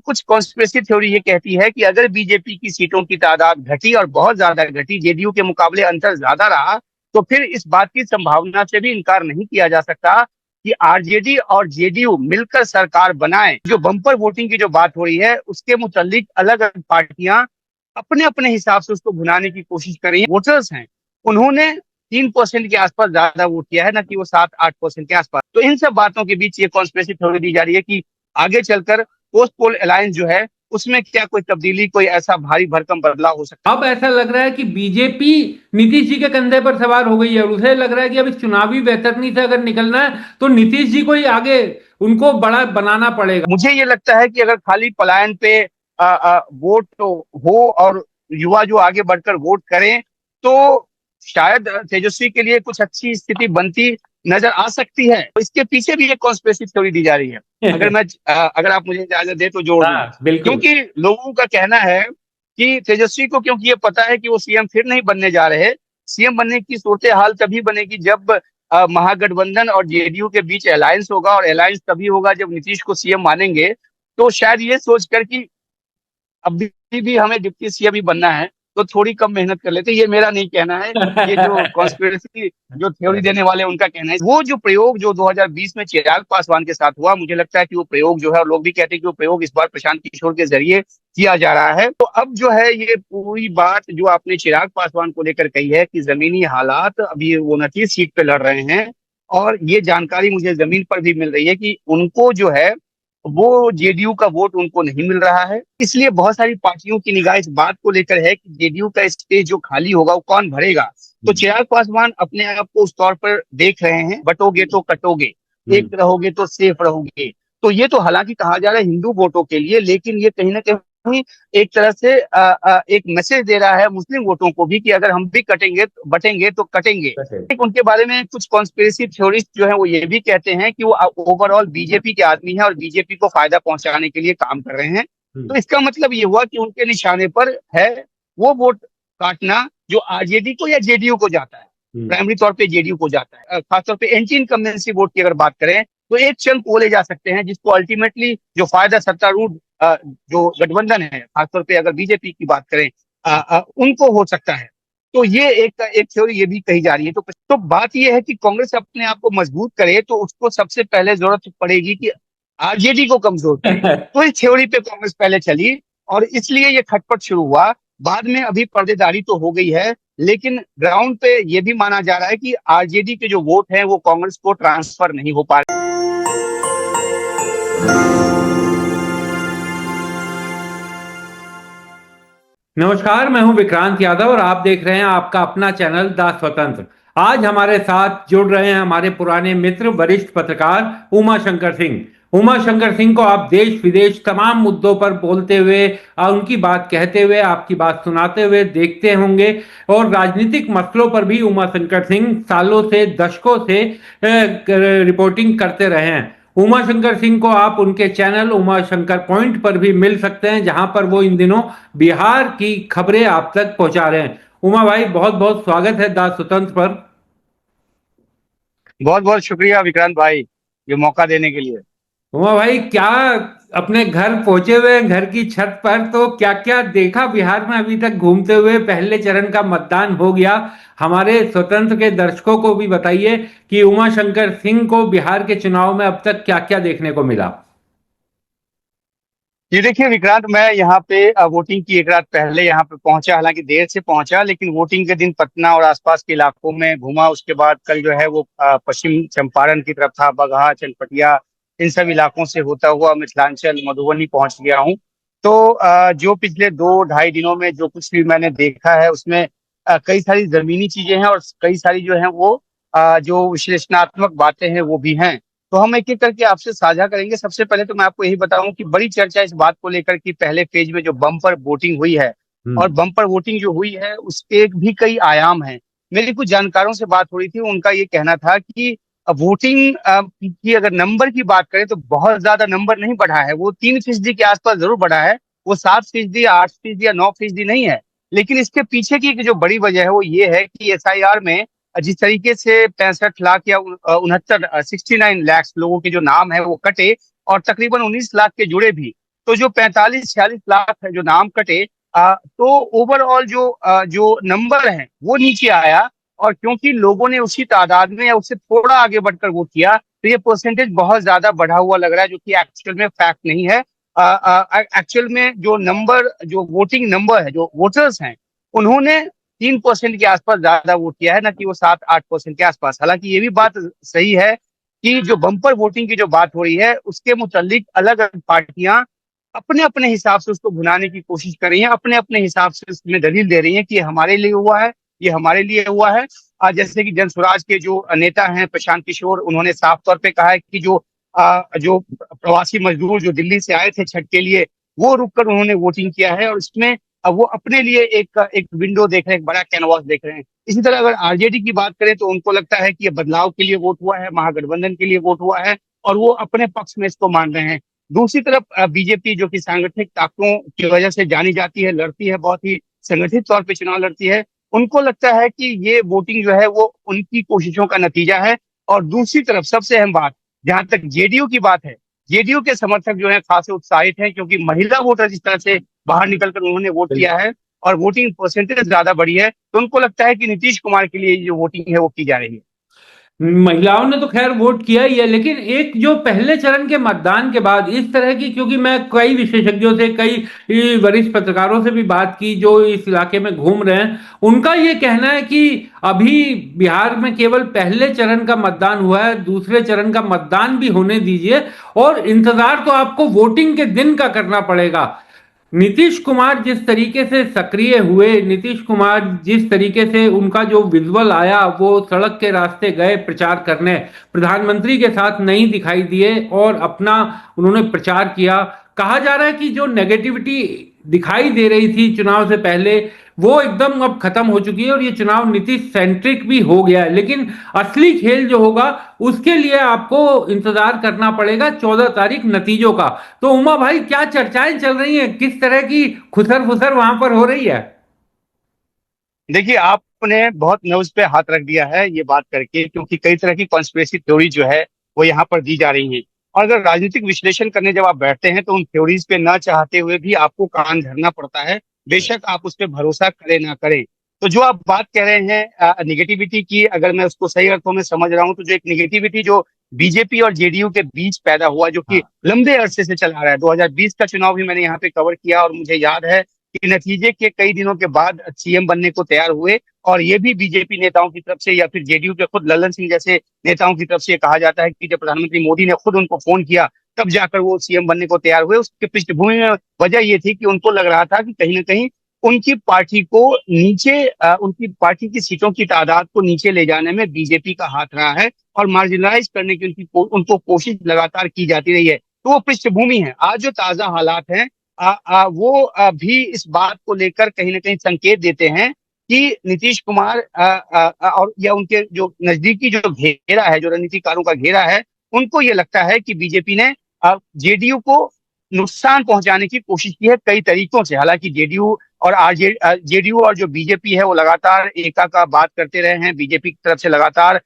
कुछ conspiracy theory ये कहती है कि अगर बीजेपी की सीटों की तादाद घटी और बहुत ज्यादा घटी, जेडीयू के मुकाबले अंतर ज्यादा रहा, तो फिर इस बात की संभावना से भी इनकार नहीं किया जा सकता कि आरजेडी और जेडीयू मिलकर सरकार बनाए। जो बम्पर वोटिंग की जो बात हो रही है, उसके मुतालिक अलग अलग पार्टियां अपने अपने हिसाब से उसको भुनाने की कोशिश कर रही है। वोटर्स हैं, उन्होंने 3% के आसपास ज्यादा वोट किया है, ना कि वो 7-8% के आसपास। तो इन सब बातों के बीच ये कॉन्स्पिरेसी थ्योरी दी जा रही है कि आगे चलकर पोस्ट पोल अलायंस जो है उसमें क्या कोई तब्दीली, कोई ऐसा भारी भरकम बदलाव हो सकता अब ऐसा लग रहा है कि बीजेपी नीतीश जी के कंधे पर सवार हो गई है और उसे लग रहा है कि अब इस चुनावी बेतरनी से अगर निकलना है तो नीतीश जी को ही आगे उनको बड़ा बनाना है। पड़ेगा। मुझे ये लगता है कि अगर खाली पलायन पे वोट तो हो और युवा जो आगे बढ़कर वोट करें, तो शायद तेजस्वी के लिए कुछ अच्छी स्थिति बनती नजर आ सकती है। तो इसके पीछे भी एक कॉन्स्पिरेसी थ्योरी दी जा रही है। अगर आप मुझे इजाजत दे तो जोड़ दूं। हाँ बिल्कुल। क्योंकि लोगों का कहना है कि तेजस्वी को, क्योंकि ये पता है कि वो सीएम फिर नहीं बनने जा रहे, सीएम बनने की सूरत हाल तभी बनेगी जब महागठबंधन और जेडीयू के बीच अलायंस होगा, और अलायंस तभी होगा जब नीतीश को सीएम मानेंगे। तो शायद ये सोचकर कि अभी भी हमें डिप्टी सीएम ही बनना है, तो थोड़ी कम मेहनत कर लेते। ये मेरा नहीं कहना है, ये जो कॉन्स्पिरेसी जो थ्योरी देने वाले हैं उनका कहना है। वो जो प्रयोग जो 2020 में चिराग पासवान के साथ हुआ, मुझे लगता है कि वो प्रयोग जो है, और लोग भी कहते हैं कि वो प्रयोग इस बार प्रशांत किशोर के जरिए किया जा रहा है। तो अब जो है ये पूरी बात जो आपने चिराग पासवान को लेकर कही है कि जमीनी हालात, अभी वो 29 सीट पे लड़ रहे हैं, और ये जानकारी मुझे जमीन पर भी मिल रही है कि उनको जो है वो जेडीयू का वोट उनको नहीं मिल रहा है। इसलिए बहुत सारी पार्टियों की निगाह इस बात को लेकर है कि जेडीयू का स्टेज जो खाली होगा वो कौन भरेगा। तो चिराग पासवान अपने आप को उस तौर पर देख रहे हैं, बटोगे तो कटोगे, एक रहोगे तो सेफ रहोगे। तो ये तो हालांकि कहा जा रहा है हिंदू वोटों के लिए, लेकिन ये कहीं ना कहीं एक तरह से एक मैसेज दे रहा है मुस्लिम वोटों को भी कि अगर हम भी कटेंगे, बटेंगे तो कटेंगे। उनके बारे में कुछ कॉन्स्पिरेसी थ्योरिस्ट जो है वो ये भी कहते हैं कि वो ओवरऑल बीजेपी के आदमी है और बीजेपी को फायदा पहुंचाने के लिए काम कर रहे हैं। तो इसका मतलब ये हुआ कि उनके निशाने पर है वो वोट काटना जो आरजेडी को या जेडीयू को जाता है, प्राइमरी तौर पे जेडीयू को जाता है। खासतौर पे एंटी इनकम्बेंसी वोट की अगर बात करें तो एक चंक वो ले जा सकते हैं जिसको अल्टीमेटली जो फायदा सत्तारूढ़ जो गठबंधन है, खासतौर पे अगर बीजेपी की बात करें, उनको हो सकता है। तो ये एक थ्योरी ये भी कही जा रही है। तो बात ये है कि कांग्रेस अपने आप को मजबूत करे तो उसको सबसे पहले जरूरत पड़ेगी कि आरजेडी को कमजोर करे। तो इस थ्योरी पे कांग्रेस पहले चली और इसलिए ये खटपट शुरू हुआ। बाद में अभी पर्देदारी तो हो गई है, लेकिन ग्राउंड पे ये भी माना जा रहा है कि आरजेडी के जो वोट हैं वो कांग्रेस को ट्रांसफर नहीं हो पा रहे। नमस्कार, मैं हूं विक्रांत यादव और आप देख रहे हैं आपका अपना चैनल द स्वतंत्र। आज हमारे साथ जुड़ रहे हैं हमारे पुराने मित्र वरिष्ठ पत्रकार उमा शंकर सिंह। उमा शंकर सिंह को आप देश विदेश तमाम मुद्दों पर बोलते हुए, उनकी बात कहते हुए, आपकी बात सुनाते हुए देखते होंगे, और राजनीतिक मसलों पर भी उमा शंकर सिंह सालों से, दशकों से रिपोर्टिंग करते रहे हैं। उमा शंकर सिंह को आप उनके चैनल उमा शंकर पॉइंट पर भी मिल सकते हैं, जहां पर वो इन दिनों बिहार की खबरें आप तक पहुंचा रहे हैं। उमा भाई, बहुत बहुत स्वागत है द स्वतंत्र पर। बहुत बहुत शुक्रिया विक्रांत भाई ये मौका देने के लिए। उमा भाई, क्या अपने घर पहुंचे हुए हैं, घर की छत पर, तो क्या क्या देखा बिहार में अभी तक घूमते हुए? पहले चरण का मतदान हो गया, हमारे स्वतंत्र के दर्शकों को भी बताइए कि उमा शंकर सिंह को बिहार के चुनाव में अब तक क्या क्या देखने को मिला। ये देखिए विक्रांत, मैं यहाँ पे वोटिंग की एक रात पहले यहाँ पे पहुंचा, हालांकि देर से पहुंचा, लेकिन वोटिंग के दिन पटना और आसपास के इलाकों में घूमा। उसके बाद कल जो है वो पश्चिम चंपारण की तरफ था, बगहा, चनपटिया, इन सब इलाकों से होता हुआ मिथिलांचल मधुबनी पहुंच गया हूँ। तो जो पिछले 2-2.5 दिनों में जो कुछ भी मैंने देखा है उसमें कई सारी जमीनी चीजें हैं और कई सारी जो है वो जो विश्लेषणात्मक बातें हैं वो भी हैं। तो हम एक एक करके आपसे साझा करेंगे। सबसे पहले तो मैं आपको यही बताऊं कि बड़ी चर्चा इस बात को लेकर कि पहले फेज में जो बम्पर वोटिंग हुई है, और बम्पर वोटिंग जो हुई है उसके भी कई आयाम हैं। मेरी कुछ जानकारों से बात हो रही थी, उनका ये कहना था कि वोटिंग की अगर नंबर की बात करें तो बहुत ज्यादा नंबर नहीं बढ़ा है, वो 3% के आसपास जरूर बढ़ा है। वो 7%, 8% या 9% नहीं है। लेकिन इसके पीछे की जो बड़ी वजह है वो ये है कि एसआईआर में जिस तरीके से 65 लाख या 69 लाख लोगों के जो नाम है वो कटे और तकरीबन 19 लाख के जुड़े भी, तो जो 45-46 लाख है जो नाम कटे, तो ओवरऑल जो नंबर है वो नीचे आया। और क्योंकि लोगों ने उसी तादाद में या उससे थोड़ा आगे बढ़कर वोट किया, तो ये परसेंटेज बहुत ज्यादा बढ़ा हुआ लग रहा है, जो कि एक्चुअल में फैक्ट नहीं है। एक्चुअल में जो नंबर, जो वोटिंग नंबर है, जो वोटर्स हैं, उन्होंने 3% के आसपास ज्यादा वोट किया है, ना कि वो 7-8% के आसपास। हालांकि ये भी बात सही है कि जो बम्पर वोटिंग की जो बात हो रही है, उसके मुतालिक अलग अलग पार्टियां अपने अपने हिसाब से उसको भुनाने की कोशिश कर रही हैं, अपने अपने हिसाब से उसमें दलील दे रही हैं कि ये हमारे लिए हुआ है, ये हमारे लिए हुआ है। जैसे कि जन स्वराज के जो नेता हैं प्रशांत किशोर, उन्होंने साफ तौर पे कहा है कि जो प्रवासी मजदूर जो दिल्ली से आए थे छठ के लिए, वो रुककर उन्होंने वोटिंग किया है, और इसमें वो अपने लिए एक एक विंडो देख रहे हैं, एक बड़ा कैनवास देख रहे हैं। इसी तरह अगर आरजेडी की बात करें, तो उनको लगता है कि ये बदलाव के लिए वोट हुआ है, महागठबंधन के लिए वोट हुआ है, और वो अपने पक्ष में इसको मान रहे हैं। दूसरी तरफ बीजेपी, जो कि सांगठनिक ताकतों की वजह से जानी जाती है, लड़ती है, बहुत ही संगठित तौर पे चुनाव लड़ती है, उनको लगता है कि ये वोटिंग जो है वो उनकी कोशिशों का नतीजा है। और दूसरी तरफ सबसे अहम बात, जहां तक जेडीयू की बात है, जेडीयू के समर्थक जो है खासे उत्साहित हैं, क्योंकि महिला वोटर जिस तरह से बाहर निकलकर उन्होंने वोट किया है और वोटिंग परसेंटेज ज्यादा बढ़ी है, तो उनको लगता है कि नीतीश कुमार के लिए जो वोटिंग है वो की जा रही है। महिलाओं ने तो खैर वोट किया ही है, लेकिन एक जो पहले चरण के मतदान के बाद इस तरह की, क्योंकि मैं कई विशेषज्ञों से, कई वरिष्ठ पत्रकारों से भी बात की जो इस इलाके में घूम रहे हैं, उनका ये कहना है कि अभी बिहार में केवल पहले चरण का मतदान हुआ है, दूसरे चरण का मतदान भी होने दीजिए, और इंतजार तो आपको वोटिंग के दिन का करना पड़ेगा। नीतीश कुमार जिस तरीके से सक्रिय हुए, नीतीश कुमार जिस तरीके से उनका जो विजुअल आया, वो सड़क के रास्ते गए प्रचार करने, प्रधानमंत्री के साथ नहीं दिखाई दिए और अपना उन्होंने प्रचार किया। कहा जा रहा है कि जो नेगेटिविटी दिखाई दे रही थी चुनाव से पहले, वो एकदम अब खत्म हो चुकी है और ये चुनाव नीतीश सेंट्रिक भी हो गया है। लेकिन असली खेल जो होगा उसके लिए आपको इंतजार करना पड़ेगा 14 तारीख नतीजों का। तो उमा भाई, क्या चर्चाएं चल रही हैं, किस तरह की खुसर फुसर वहां पर हो रही है? देखिए, आपने बहुत नब्ज पे हाथ रख दिया है ये बात करके, क्योंकि कई तरह की कॉन्स्पिरेसी थ्योरी जो है वो यहाँ पर दी जा रही है। और अगर राजनीतिक विश्लेषण करने जब आप बैठते हैं, तो उन थ्योरीज पे ना चाहते हुए भी आपको कान धरना पड़ता है, बेशक आप उस पर भरोसा करें ना करें। तो जो आप बात कह रहे हैं निगेटिविटी की, अगर मैं उसको सही अर्थों में समझ रहा हूँ, तो जो एक निगेटिविटी जो बीजेपी और जेडीयू के बीच पैदा हुआ, जो कि लंबे अरसे से चला आ रहा है, 2020 का चुनाव भी मैंने यहाँ पे कवर किया, और मुझे याद है कि नतीजे के कई दिनों के बाद सीएम बनने को तैयार हुए, और ये भी बीजेपी नेताओं की तरफ से या फिर जेडीयू के खुद ललन सिंह जैसे नेताओं की तरफ से ये कहा जाता है कि जब प्रधानमंत्री मोदी ने खुद उनको फोन किया, तब जाकर वो सीएम बनने को तैयार हुए। उसके पृष्ठभूमि में वजह ये थी कि उनको लग रहा था कि कहीं ना कहीं उनकी पार्टी को नीचे, उनकी पार्टी की सीटों की तादाद को नीचे ले जाने में बीजेपी का हाथ रहा है, और मार्जिनलाइज करने की उनको कोशिश लगातार की जाती रही है। तो वो पृष्ठभूमि है। आज जो ताजा हालात हैं, वो भी इस बात को लेकर कहीं ना कहीं संकेत देते हैं कि नीतीश कुमार और या उनके जो नजदीकी जो घेरा है, जो रणनीतिकारों का घेरा है, उनको ये लगता है कि बीजेपी ने जेडीयू को नुकसान पहुंचाने की कोशिश की है कई तरीकों से। हालांकि जेडीयू और जो बीजेपी है वो लगातार एका का बात करते रहे हैं, बीजेपी की तरफ से लगातार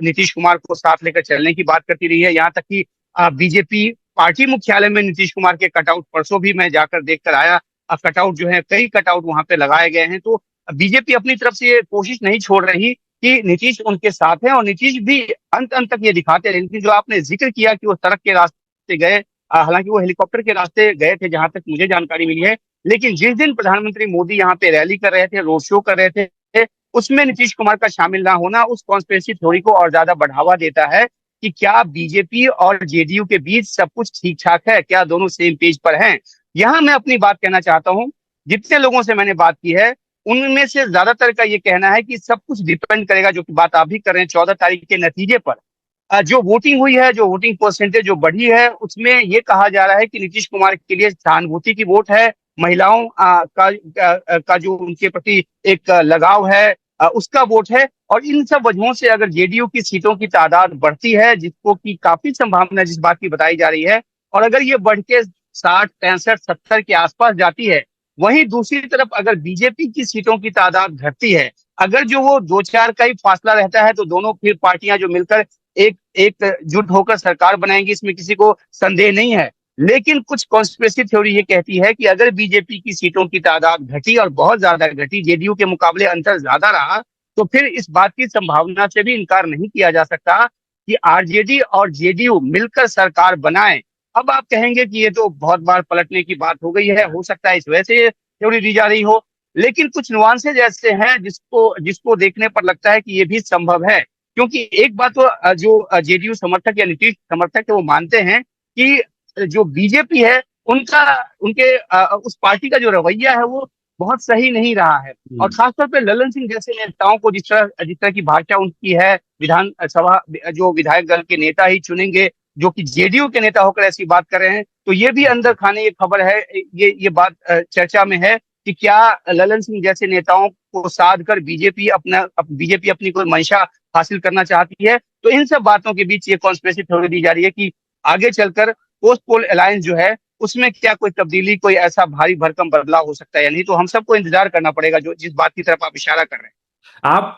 नीतीश कुमार को साथ लेकर चलने की बात करती रही है। यहाँ तक कि बीजेपी पार्टी मुख्यालय में नीतीश कुमार के कटआउट, परसों भी मैं जाकर देख कर आया, कटआउट जो है, कई कटआउट वहां पे लगाए गए हैं। तो बीजेपी अपनी तरफ से ये कोशिश नहीं छोड़ रही कि नीतीश उनके साथ है, और नीतीश भी अंत अंत तक ये दिखाते रहे। लेकिन जो आपने जिक्र किया कि वो सड़क के रास्ते गए, हालांकि वो हेलीकॉप्टर के रास्ते गए थे जहां तक मुझे जानकारी मिली है, लेकिन जिस दिन प्रधानमंत्री मोदी यहाँ पे रैली कर रहे थे, रोड शो कर रहे थे, उसमें नीतीश कुमार का शामिल ना होना उस कॉन्स्पिरेसी थ्योरी को और ज्यादा बढ़ावा देता है कि क्या बीजेपी और जेडीयू के बीच सब कुछ ठीक ठाक है, क्या दोनों सेम पेज पर हैं। यहां मैं अपनी बात कहना चाहता हूं। जितने लोगों से मैंने बात की है, उनमें से ज्यादातर का ये कहना है कि सब कुछ डिपेंड करेगा, जो कि बात आप भी कर रहे हैं, 14 तारीख के नतीजे पर। जो वोटिंग हुई है, जो वोटिंग परसेंटेज जो बढ़ी है, उसमें ये कहा जा रहा है कि नीतीश कुमार के लिए सहानुभूति की वोट है, महिलाओं का जो उनके प्रति एक लगाव है, उसका वोट है। और इन सब वजहों से अगर जेडीयू की सीटों की तादाद बढ़ती है, जिसको की काफी संभावना जिस बात की बताई जा रही है, और अगर ये बढ़ के 60, 65, 70 के आसपास जाती है, वहीं दूसरी तरफ अगर बीजेपी की सीटों की तादाद घटती है, अगर जो वो 2-4 का ही फासला रहता है, तो दोनों फिर पार्टियां जो मिलकर एक एकजुट होकर सरकार बनाएंगी, इसमें किसी को संदेह नहीं है। लेकिन कुछ कॉन्स्पिरेसी थ्योरी ये कहती है कि अगर बीजेपी की सीटों की तादाद घटी और बहुत ज्यादा घटी, जेडीयू के मुकाबले अंतर ज्यादा रहा, तो फिर इस बात की संभावना से भी इनकार नहीं किया जा सकता कि आरजेडी और जेडीयू मिलकर सरकार बनाए। अब आप कहेंगे कि ये तो बहुत बार पलटने की बात हो गई है, हो सकता है इस वजह से ये थ्योरी दी जा रही हो, लेकिन कुछ नुआंसेज ऐसे हैं जिसको जिसको देखने पर लगता है कि ये भी संभव है। क्योंकि एक बात तो जो जेडीयू समर्थक या नीतीश समर्थक है वो मानते हैं कि जो बीजेपी है उनका उनके उस पार्टी का जो रवैया है वो बहुत सही नहीं रहा है। और खासतौर पे ललन सिंह जैसे नेताओं को जिस तरह की भाषा उनकी है, विधानसभा जो विधायक दल के नेता ही चुनेंगे जो कि जेडीयू के नेता होकर ऐसी बात कर रहे हैं, तो ये भी अंदर खाने ये खबर है, ये बात चर्चा में है कि क्या ललन सिंह जैसे नेताओं को साध कर बीजेपी अपनी कोई मंशा हासिल करना चाहती है। तो इन सब बातों के बीच ये कॉन्स्पिरेसी थ्योरी दी जा रही है कि आगे चलकर पोस्ट पोल अलायंस जो है उसमें क्या कोई तब्दीली, कोई ऐसा भारी भरकम बदलाव हो सकता है या नहीं। तो हम सबको इंतजार करना पड़ेगा, जो जिस बात की तरफ आप इशारा कर रहे हैं। आप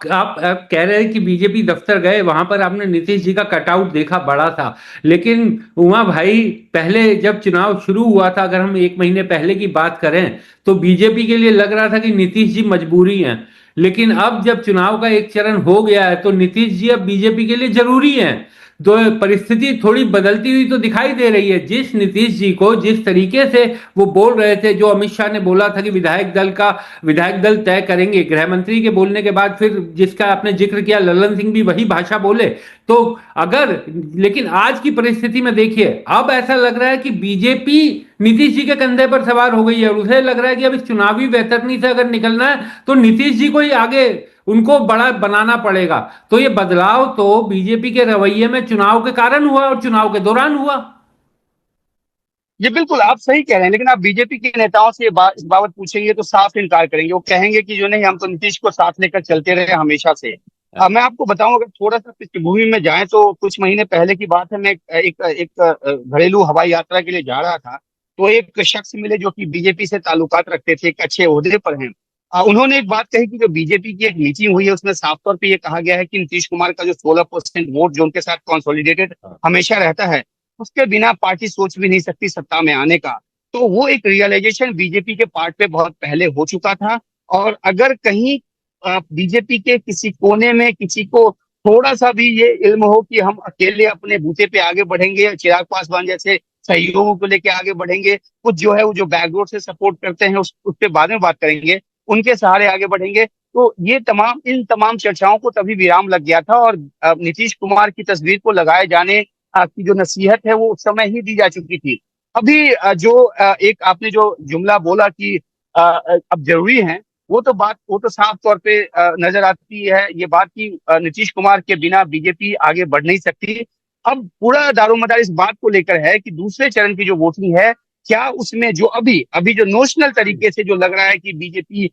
कह रहे हैं कि बीजेपी दफ्तर गए, वहां पर आपने नीतीश जी का कटआउट देखा, बड़ा था। लेकिन उमा भाई, पहले जब चुनाव शुरू हुआ था, अगर हम 1 महीने पहले की बात करें, तो बीजेपी के लिए लग रहा था कि नीतीश जी मजबूरी हैं। लेकिन अब जब चुनाव का एक चरण हो गया है, तो नीतीश जी अब बीजेपी के लिए जरूरी हैं। तो परिस्थिति थोड़ी बदलती हुई तो दिखाई दे रही है। जिस नीतीश जी को जिस तरीके से वो बोल रहे थे, जो अमित शाह ने बोला था कि विधायक दल तय करेंगे, गृह मंत्री के बोलने के बाद फिर जिसका आपने जिक्र किया ललन सिंह भी वही भाषा बोले। तो अगर, लेकिन आज की परिस्थिति में देखिए, अब ऐसा लग रहा है कि बीजेपी नीतीश जी के कंधे पर सवार हो गई है, और उसे लग रहा है कि अब इस चुनावी वैतरणी से अगर निकलना है तो नीतीश जी को ही आगे उनको बड़ा बनाना पड़ेगा। तो ये बदलाव तो बीजेपी के रवैये में चुनाव के कारण हुआ और चुनाव के दौरान हुआ। ये बिल्कुल आप सही कह रहे हैं, लेकिन आप बीजेपी के नेताओं से इस बाबत पूछेंगे तो साफ इनकार करेंगे। वो कहेंगे कि जो नहीं, हम तो नीतीश को साथ लेकर चलते रहे हमेशा से। मैं आपको बताऊं, अगर थोड़ा सा पृष्ठभूमि में जाए तो कुछ महीने पहले की बात है। मैं एक घरेलू हवाई यात्रा के लिए जा रहा था, तो एक शख्स मिले जो कि बीजेपी से ताल्लुकात रखते थे, एक अच्छे ओहदे पर हैं। उन्होंने एक बात कही कि जो बीजेपी की एक मीटिंग हुई है उसमें साफ तौर पर यह कहा गया है कि नीतीश कुमार का जो 16% वोट जो उनके साथ कंसोलिडेटेड हमेशा रहता है, उसके बिना पार्टी सोच भी नहीं सकती सत्ता में आने का। तो वो एक रियलाइजेशन बीजेपी के पार्ट पे बहुत पहले हो चुका था। और अगर कहीं बीजेपी के किसी कोने में किसी को थोड़ा सा भी ये इल्म हो कि हम अकेले अपने बूते पे आगे बढ़ेंगे या चिराग पासवान जैसे सहयोगों को लेके आगे बढ़ेंगे, कुछ जो है वो जो बैकग्राउंड से सपोर्ट करते हैं उस पे बाद में बात करेंगे, उनके सहारे आगे बढ़ेंगे, तो ये इन तमाम चर्चाओं को तभी विराम लग गया था। और नीतीश कुमार की तस्वीर को लगाए जाने की जो नसीहत है वो उस समय ही दी जा चुकी थी। अभी एक आपने जो जुमला बोला कि अब जरूरी है, वो तो साफ तौर पे नजर आती है ये बात कि नीतीश कुमार के बिना बीजेपी आगे बढ़ नहीं सकती। अब पूरा दारोमदार इस बात को लेकर है कि दूसरे चरण की जो वोटिंग है, क्या उसमें जो अभी अभी जो नोशनल तरीके से जो लग रहा है कि बीजेपी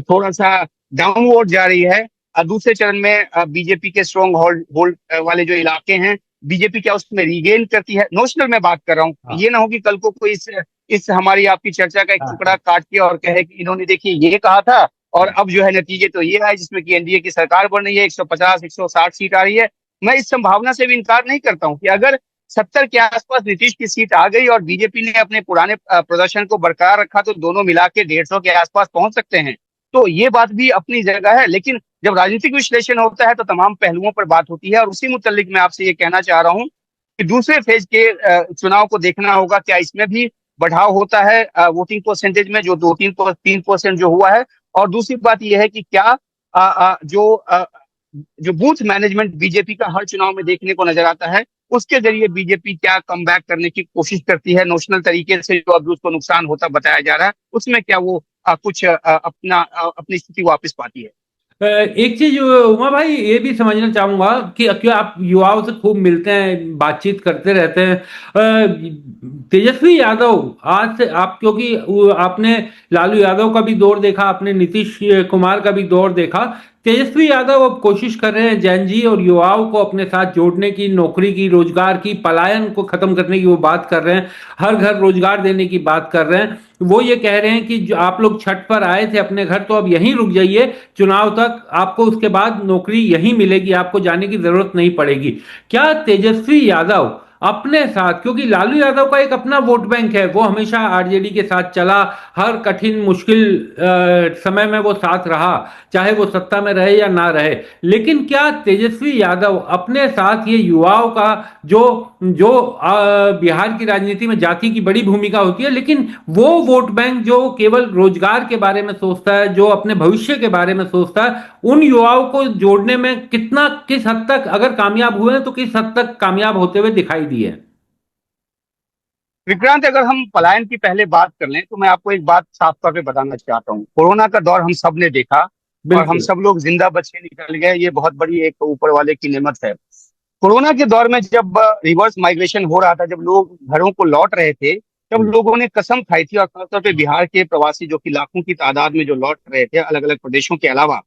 थोड़ा सा डाउनवर्ड जा रही है, दूसरे चरण में बीजेपी के स्ट्रॉन्ग होल्ड होल्ड वाले जो इलाके हैं, बीजेपी क्या उसमें रीगेन करती है। नोशनल में बात कर रहा हूँ, हाँ, ये ना हो कि कल को कोई इस हमारी आपकी चर्चा का एक हाँ, टुकड़ा काट के और कहे कि इन्होंने देखिए ये कहा था और हाँ। अब जो है नतीजे तो ये आए जिसमें कि एनडीए की सरकार बन रही है, 150 160 सीट आ रही है। मैं इस संभावना से भी इनकार नहीं करता हूँ कि अगर 70 के आसपास नीतीश की सीट आ गई और बीजेपी ने अपने पुराने प्रदर्शन को बरकरार रखा तो दोनों मिला के 150 के आसपास पहुंच सकते हैं। तो ये बात भी अपनी जगह है, लेकिन जब राजनीतिक विश्लेषण होता है तो तमाम पहलुओं पर बात होती है। और उसी मुतल्लिक मैं आपसे ये कहना चाह रहा हूँ कि दूसरे फेज के चुनाव को देखना होगा, क्या इसमें भी बढ़ाव होता है वोटिंग परसेंटेज में, जो 2-3% जो हुआ है। और दूसरी बात यह है कि क्या जो बूथ मैनेजमेंट बीजेपी का हर चुनाव में देखने को नजर आता है, उसके जरिए बीजेपी क्या कम बैक करने की कोशिश करती है नोशनल तरीके से, जो अभी उसको नुकसान होता बताया जा रहा है, उसमें क्या वो अपनी स्थिति वापस पाती है। एक चीज उमा भाई ये भी समझना चाहूंगा कि क्यों आप युवाओं से खूब मिलते हैं, बातचीत करते रहते हैं। तेजस्वी यादव आज से आप, क्योंकि आपने लालू यादव का भी दौर देखा, आपने नीतीश कुमार का भी दौर देखा। तेजस्वी यादव अब कोशिश कर रहे हैं जैन जी और युवाओं को अपने साथ जोड़ने की, नौकरी की, रोजगार की, पलायन को खत्म करने की वो बात कर रहे हैं, हर घर रोजगार देने की बात कर रहे हैं। वो ये कह रहे हैं कि जो आप लोग छठ पर आए थे अपने घर, तो अब यहीं रुक जाइए चुनाव तक, आपको उसके बाद नौकरी यहीं मिलेगी, आपको जाने की जरूरत नहीं पड़ेगी। क्या तेजस्वी यादव अपने साथ, क्योंकि लालू यादव का एक अपना वोट बैंक है, वो हमेशा आरजेडी के साथ चला, हर कठिन मुश्किल समय में वो साथ रहा, चाहे वो सत्ता में रहे या ना रहे। लेकिन क्या तेजस्वी यादव अपने साथ ये युवाओं का जो जो बिहार की राजनीति में जाति की बड़ी भूमिका होती है, लेकिन वो वोट बैंक जो केवल रोजगार के बारे में सोचता है, जो अपने भविष्य के बारे में सोचता है, उन युवाओं को जोड़ने में कितना, किस हद तक अगर कामयाब हुए हैं तो किस हद तक कामयाब होते हुए दिखाई दिए? विक्रांत, अगर हम पलायन की पहले बात कर लें तो मैं आपको एक बात साफ तौर पे बताना चाहता हूँ। कोरोना का दौर हम सब ने देखा और हम बिल्कुल। सब लोग जिंदा बच के निकल गए, ये बहुत बड़ी एक ऊपर वाले की नेमत है। कोरोना के दौर में जब रिवर्स माइग्रेशन हो रहा था, जब लोग घरों को लौट रहे थे, तब लोगों ने कसम खाई थी, और खासतौर पे बिहार के प्रवासी जो कि लाखों की तादाद में जो लौट रहे थे अलग अलग प्रदेशों के अलावा,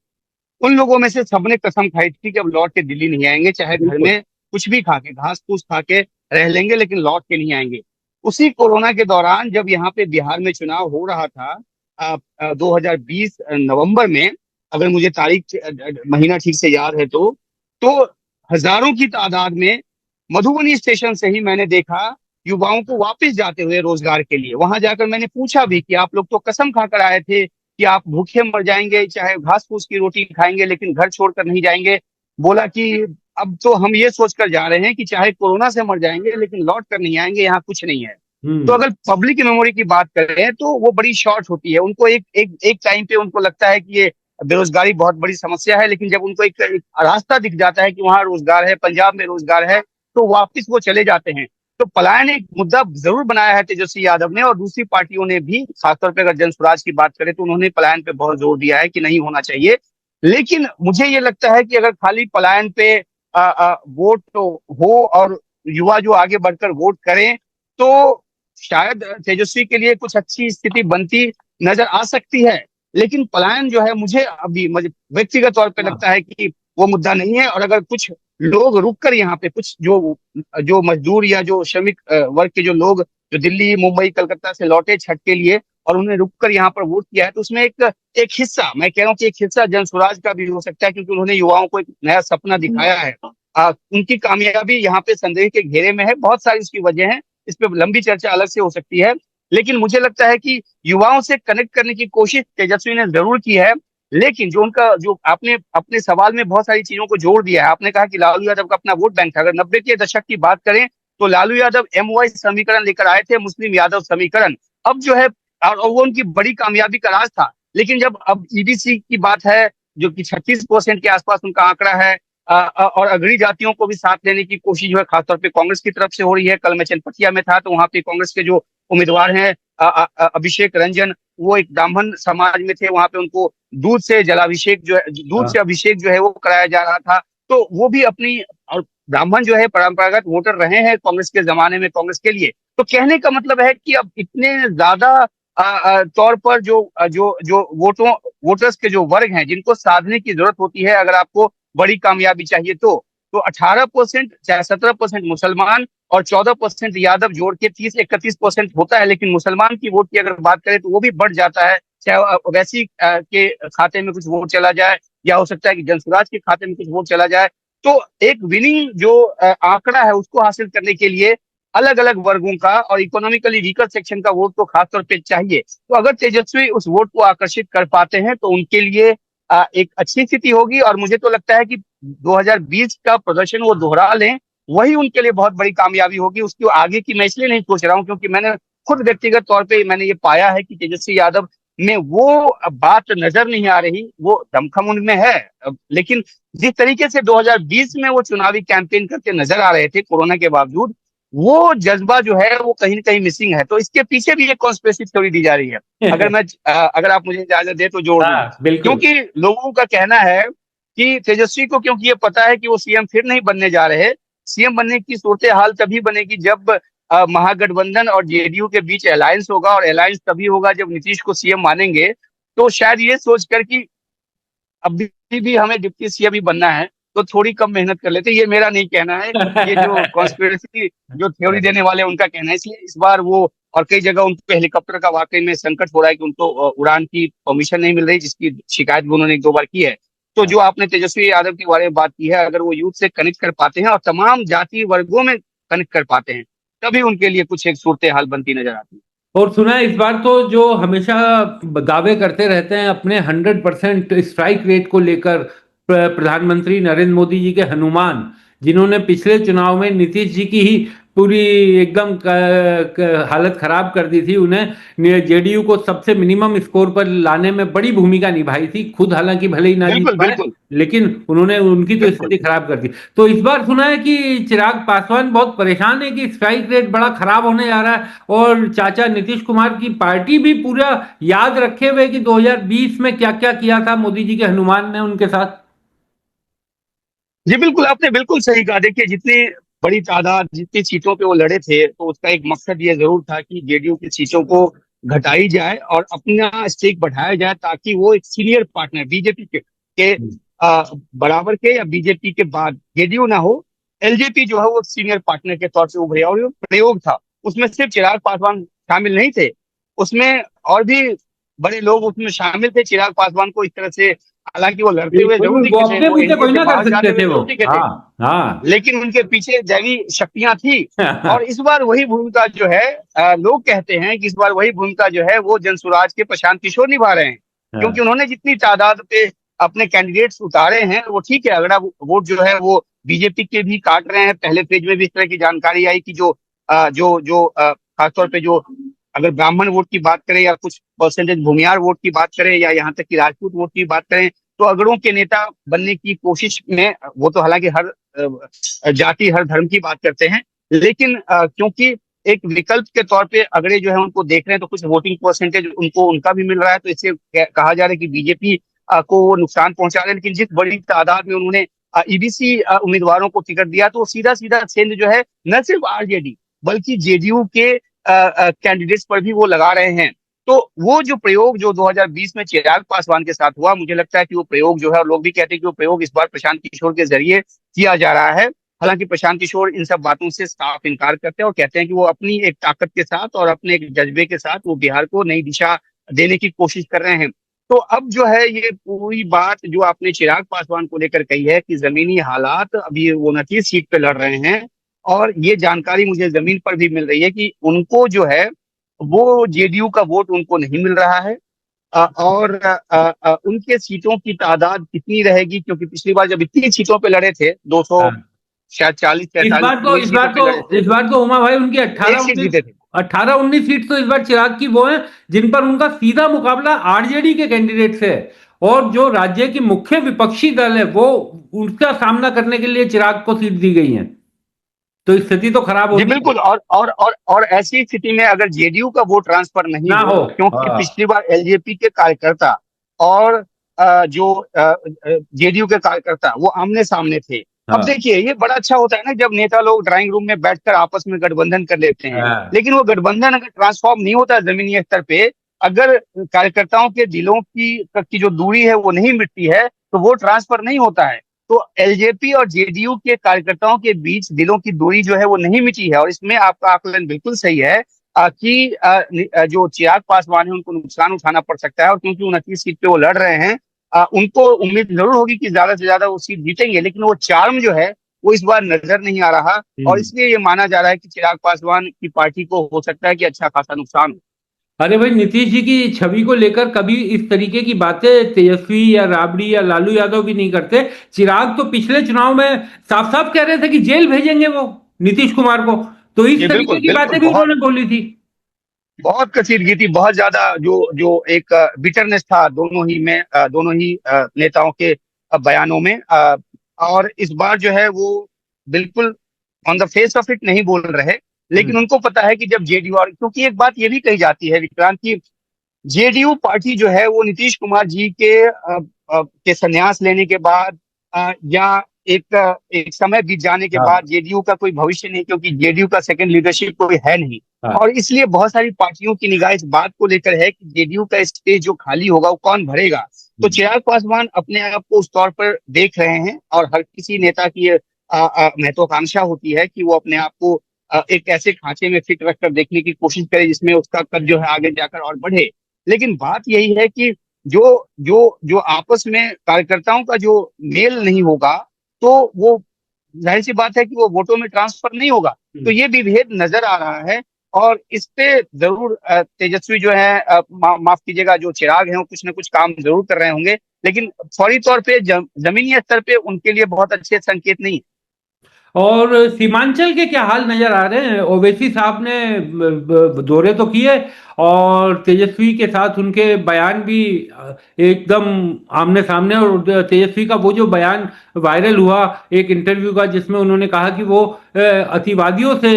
उन लोगों में से सबने कसम खाई थी कि अब लौट के दिल्ली नहीं आएंगे, चाहे घर बिल्कुल। में कुछ भी खा के, घास फूस खा के रह लेंगे, लेकिन लौट के नहीं आएंगे। उसी कोरोना के दौरान जब यहाँ पे बिहार में चुनाव हो रहा था 2020 नवंबर में, अगर मुझे तारीख महीना ठीक से याद है तो हजारों की तादाद में मधुबनी स्टेशन से ही मैंने देखा युवाओं को वापस जाते हुए रोजगार के लिए। वहां जाकर मैंने पूछा भी कि आप लोग तो कसम खाकर आए थे कि आप भूखे मर जाएंगे, चाहे घास फूस की रोटी खाएंगे, लेकिन घर छोड़कर नहीं जाएंगे। बोला कि अब तो हम ये सोचकर जा रहे हैं कि चाहे कोरोना से मर जाएंगे लेकिन लौट कर नहीं आएंगे, यहाँ कुछ नहीं है। तो हम्म। अगर पब्लिक मेमोरी की बात करें तो वो बड़ी शॉर्ट होती है। उनको एक टाइम पे उनको लगता है कि ये बेरोजगारी बहुत बड़ी समस्या है, लेकिन जब उनको एक रास्ता दिख जाता है कि वहाँ रोजगार है, पंजाब में रोजगार है, तो वापिस वो चले जाते हैं। तो पलायन एक मुद्दा जरूर बनाया है तेजस्वी यादव ने, और दूसरी पार्टियों ने भी। खासतौर पर अगर जन स्वराज की बात करें तो उन्होंने पलायन पे बहुत जोर दिया है कि नहीं होना चाहिए। लेकिन मुझे ये लगता है कि अगर खाली पलायन पे वोट तो हो और युवा जो आगे बढ़कर वोट करें, तो शायद तेजस्वी के लिए कुछ अच्छी स्थिति बनती नजर आ सकती है। लेकिन पलायन जो है, मुझे व्यक्तिगत तौर पे हाँ। लगता है कि वो मुद्दा नहीं है। और अगर कुछ लोग रुककर यहाँ पे, कुछ जो जो मजदूर या जो श्रमिक वर्ग के जो लोग जो दिल्ली मुंबई कलकत्ता से लौटे छठ के लिए और उन्हें रुककर यहाँ पर वोट किया है, तो उसमें एक एक हिस्सा, मैं कह रहा हूँ कि एक हिस्सा जन स्वराज का भी हो सकता है, क्योंकि उन्होंने युवाओं को एक नया सपना दिखाया है। उनकी कामयाबी यहाँ पे संदेह के घेरे में है। बहुत सारी उसकी वजह है, इस पे लंबी चर्चा अलग से हो सकती है। लेकिन मुझे लगता है कि युवाओं से कनेक्ट करने की कोशिश तेजस्वी ने जरूर की है। लेकिन जो उनका, जो आपने अपने सवाल में बहुत सारी चीजों को जोड़ दिया है। आपने कहा कि लालू यादव का अपना वोट बैंक था। अगर 90 के दशक की बात करें तो लालू यादव एमवाई समीकरण लेकर आए थे, मुस्लिम यादव समीकरण। अब जो है, और वो उनकी बड़ी कामयाबी का राज था। लेकिन जब अब ईबीसी की बात है, जो कि 36% के आसपास उनका आंकड़ा है, और अगड़ी जातियों को भी साथ लेने की कोशिश जो है खासतौर पे कांग्रेस की तरफ से हो रही है। कल मैं चनपटिया में था तो वहां पे कांग्रेस के जो उम्मीदवार हैं, अभिषेक रंजन, वो एक ब्राह्मण समाज में थे। वहां पे उनको दूध से जलाभिषेक जो है, दूध हाँ। से अभिषेक जो है वो कराया जा रहा था। तो वो भी अपनी, और ब्राह्मण जो है परंपरागत वोटर रहे हैं कांग्रेस के जमाने में कांग्रेस के लिए। तो कहने का मतलब है कि अब इतने ज्यादा तौर पर जो वोटर्स के जो वर्ग हैं, जिनको साधने की जरूरत होती है अगर आपको बड़ी कामयाबी चाहिए, तो 18%, चाहे 17% मुसलमान और 14% यादव जोड़ के 30-31% होता है। लेकिन मुसलमान की वोट की अगर बात करें तो वो भी बढ़ जाता है, चाहे वैसी के खाते में कुछ वोट चला जाए, या हो सकता है कि जनसुराज के खाते में कुछ वोट चला जाए। तो एक विनिंग जो आंकड़ा है उसको हासिल करने के लिए अलग अलग वर्गों का और इकोनॉमिकली वीकर सेक्शन का वोट तो खासतौर पे चाहिए। तो अगर तेजस्वी उस वोट को आकर्षित कर पाते हैं तो उनके लिए एक अच्छी स्थिति होगी। और मुझे तो लगता है कि 2020 का प्रदर्शन वो दोहरा लें, वही उनके लिए बहुत बड़ी कामयाबी होगी। उसकी आगे की मैं इसलिए नहीं सोच रहा हूँ क्योंकि मैंने खुद व्यक्तिगत तौर पे मैंने ये पाया है कि तेजस्वी यादव में वो बात नजर नहीं आ रही, वो दमखम उनमें है। लेकिन जिस तरीके से 2020 में वो चुनावी कैंपेन करते नजर आ रहे थे कोरोना के बावजूद, वो जज्बा जो है वो कहीं ना कहीं मिसिंग है। तो इसके पीछे भी एक कॉन्स्पिरेसी थ्योरी दी जा रही है। अगर आप मुझे इजाजत दे तो जोड़ दूं। हाँ, बिल्कुल। क्योंकि लोगों का कहना है कि तेजस्वी को, क्योंकि ये पता है कि वो सीएम फिर नहीं बनने जा रहे, सीएम बनने की सूरत हाल तभी बनेगी जब महागठबंधन और जेडीयू के बीच अलायंस होगा, और अलायंस तभी होगा जब नीतीश को सीएम मानेंगे। तो शायद ये सोचकर कि अभी भी हमें डिप्टी सीएम ही बनना है, तो थोड़ी कम मेहनत कर लेते। ये मेरा नहीं कहना है, ये जो कॉन्स्पिरेसी जो थ्योरी देने वाले हैं उनका कहना है। इसलिए इस बार वो, और कई जगह उनको हेलीकॉप्टर का वाकई में संकट हो रहा है कि उनको उड़ान की परमिशन नहीं मिल रही, जिसकी शिकायत भी उन्होंने 1-2 बार की है। तो जो आपने तेजस्वी यादव के बारे में बात की है, अगर वो यूथ से कनेक्ट कर पाते हैं और तमाम जाति वर्गों में कनेक्ट कर पाते हैं, तभी उनके लिए कुछ एक सूरत हाल बनती नजर आती है। और सुना है इस बार तो जो हमेशा दावे करते रहते हैं अपने 100% स्ट्राइक रेट को लेकर, प्रधानमंत्री नरेंद्र मोदी जी के हनुमान, जिन्होंने पिछले चुनाव में नीतीश जी की ही पूरी एकदम हालत खराब कर दी थी, उन्हें जेडीयू को सबसे मिनिमम स्कोर पर लाने में बड़ी भूमिका निभाई थी, खुद हालांकि भले ही ना जीत बिल्कुल पाए, बिल्कुल लेकिन उन्होंने उनकी तो बिल्कुल। स्थिति खराब कर दी। तो इस बार सुना है कि चिराग पासवान बहुत परेशान है कि स्ट्राइक रेट बड़ा खराब होने जा रहा है, और चाचा नीतीश कुमार की पार्टी भी पूरा याद रखे हुए कि 2020 में क्या क्या किया था मोदी जी के हनुमान ने उनके साथ। जी बिल्कुल, आपने बिल्कुल सही कहा। देखिए, जितनी बड़ी तादाद, जितनी सीटों पे वो लड़े थे, तो उसका एक मकसद ये जरूर था कि जेडीयू की सीटों को घटाई जाए और अपना स्टेक बढ़ाया जाए, ताकि वो एक सीनियर पार्टनर बीजेपी के बराबर के या बीजेपी के बाद जेडीयू ना हो, एलजेपी जो है वो सीनियर पार्टनर के तौर पे उभरे। और ये प्रयोग था, उसमें सिर्फ चिराग पासवान शामिल नहीं थे, उसमें और भी बड़े लोग उसमें शामिल थे। चिराग पासवान को इस तरह से, हालांकि वो लड़ते हुए जरूर बिल्कुल, वो दिखे थे, अपने वो मुझे एनडीए कोई से ना कर बाहर जाते सकते हुए थे वो। जरूर दिखे थे, हाँ हाँ। लेकिन उनके पीछे दैवी शक्तियां थी। और इस बार वही भूमिका जो है, लोग कहते हैं कि इस बार वही भूमिका जो है वो जनसुराज के प्रशांत किशोर निभा रहे हैं, क्योंकि हाँ, उन्होंने जितनी तादाद पे अपने कैंडिडेट्स उतारे हैं, वो ठीक है। अगला वोट जो है वो बीजेपी के भी काट रहे हैं। पहले पेज में भी इस तरह की जानकारी आई कि जो खासतौर पे जो, अगर ब्राह्मण वोट की बात करें या कुछ परसेंटेज भूमियार वोट की बात करें या यहाँ तक कि राजपूत वोट की बात करें, तो अगड़ों के नेता बनने की कोशिश में वो तो हालांकि हर जाति हर धर्म की बात करते हैं, लेकिन क्योंकि एक विकल्प के तौर पे अगड़े जो है उनको देख रहे हैं, तो कुछ वोटिंग परसेंटेज उनको उनका भी मिल रहा है, तो इससे कहा जा रहा है कि बीजेपी को वो नुकसान पहुंचा रहे हैं। लेकिन जिस बड़ी तादाद में उन्होंने ईबीसी उम्मीदवारों को टिकट दिया, तो सीधा सीधा सेंध जो है न सिर्फ आरजेडी बल्कि जेडीयू के कैंडिडेट्स पर भी वो लगा रहे हैं। तो वो जो प्रयोग जो 2020 में चिराग पासवान के साथ हुआ, मुझे लगता है कि वो प्रयोग जो है, और लोग भी कहते हैं कि वो प्रयोग इस बार प्रशांत किशोर के जरिए किया जा रहा है। हालांकि प्रशांत किशोर इन सब बातों से साफ इनकार करते हैं और कहते हैं कि वो अपनी एक ताकत के साथ और अपने एक जज्बे के साथ वो बिहार को नई दिशा देने की कोशिश कर रहे हैं। तो अब जो है ये पूरी बात जो आपने चिराग पासवान को लेकर कही है कि जमीनी हालात, अभी वो 29 सीट पे लड़ रहे हैं, और ये जानकारी मुझे जमीन पर भी मिल रही है कि उनको जो है वो जेडीयू का वोट उनको नहीं मिल रहा है। और उनके सीटों की तादाद कितनी रहेगी, क्योंकि पिछली बार जब इतनी सीटों पे लड़े थे, 200 हाँ। शायद 40 इस 43 बार तो वही इस सीटों बार पे लड़े तो थे, इस बार तो उमा भाई उनकी एक सीट जीते थे। 18-19 सीट तो इस बार चिराग की वो है जिन पर उनका सीधा मुकाबला आरजेडी के कैंडिडेट से है, और जो राज्य की मुख्य विपक्षी दल है वो, उसका सामना करने के लिए चिराग को सीट दी गई है, तो स्थिति तो खराब जी होनी है। बिल्कुल। और ऐसी स्थिति में अगर जेडीयू का वोट ट्रांसफर नहीं ना हो, हो। क्योंकि हाँ पिछली बार एलजेपी के कार्यकर्ता और जो जेडीयू के कार्यकर्ता वो आमने सामने थे। अब हाँ देखिए, ये बड़ा अच्छा होता है ना जब नेता लोग ड्राइंग रूम में बैठकर आपस में गठबंधन कर लेते हैं, हाँ। लेकिन वो गठबंधन अगर ट्रांसफॉर्म नहीं होता जमीनी स्तर पे, अगर कार्यकर्ताओं के दिलों की तक की जो दूरी है वो नहीं मिटती है, तो वो ट्रांसफर नहीं होता है। तो एलजेपी और जेडीयू के कार्यकर्ताओं के बीच दिलों की दूरी जो है वो नहीं मिटी है, और इसमें आपका आकलन बिल्कुल सही है कि जो चिराग पासवान है उनको नुकसान उठाना पड़ सकता है। और क्योंकि 29 सीट पे वो लड़ रहे हैं, उनको उम्मीद जरूर होगी कि ज्यादा से ज्यादा वो सीट जीतेंगे, लेकिन वो चार्म जो है वो इस बार नजर नहीं आ रहा। और हम्म। इसलिए ये माना जा रहा है कि चिराग पासवान की पार्टी को हो सकता है कि अच्छा खासा नुकसान हो। अरे भाई, नीतीश जी की छवि को लेकर कभी इस तरीके की बातें तेजस्वी या राबड़ी या लालू यादव भी नहीं करते। चिराग तो पिछले चुनाव में साफ साफ कह रहे थे कि जेल भेजेंगे वो नीतीश कुमार को, तो इस ये तरीके बिल्कुल की बिल्कुल, बातें भी बहुत उन्होंने बोली थी। बहुत कसीदगी थी, बहुत ज्यादा जो जो एक बिटरनेस था दोनों ही नेताओं के बयानों में। और इस बार जो है वो बिल्कुल on the face of it नहीं बोल रहे, लेकिन हम्म। उनको पता है कि जब जेडीयू, और क्योंकि एक बात ये भी कही जाती है विक्रांत की, जेडीयू पार्टी जो है वो नीतीश कुमार जी के संन्यास लेने के बाद, या एक समय बीत जाने के हाँ बाद जेडीयू का कोई भविष्य नहीं, क्योंकि जेडीयू का सेकंड लीडरशिप कोई है नहीं। हाँ। और इसलिए बहुत सारी पार्टियों की निगाह इस बात को लेकर है कि जेडीयू का स्टेज जो खाली होगा वो कौन भरेगा। तो हम्म। चिराग पासवान अपने आप को उस तौर पर देख रहे हैं, और हर किसी नेता की महत्वाकांक्षा होती है कि वो अपने आप को एक ऐसे खांचे में फिट रखकर देखने की कोशिश करे जिसमें उसका कद जो है आगे जाकर और बढ़े। लेकिन बात यही है कि जो जो जो आपस में कार्यकर्ताओं का जो मेल नहीं होगा, तो वो जाहिर सी बात है कि वो वोटों में ट्रांसफर नहीं होगा। तो ये विभेद नजर आ रहा है, और इस पे जरूर तेजस्वी जो है, माफ कीजिएगा, जो चिराग हैं वो कुछ ना कुछ काम जरूर कर रहे होंगे, लेकिन फौरी तौर पे जमीनी स्तर पे उनके लिए बहुत अच्छे संकेत नहीं। और सीमांचल के क्या हाल नजर आ रहे हैं? ओवैसी साहब ने दौरे तो किए, और तेजस्वी के साथ उनके बयान भी एकदम आमने सामने। और तेजस्वी का वो जो बयान वायरल हुआ एक इंटरव्यू का, जिसमें उन्होंने कहा कि वो अतिवादियों से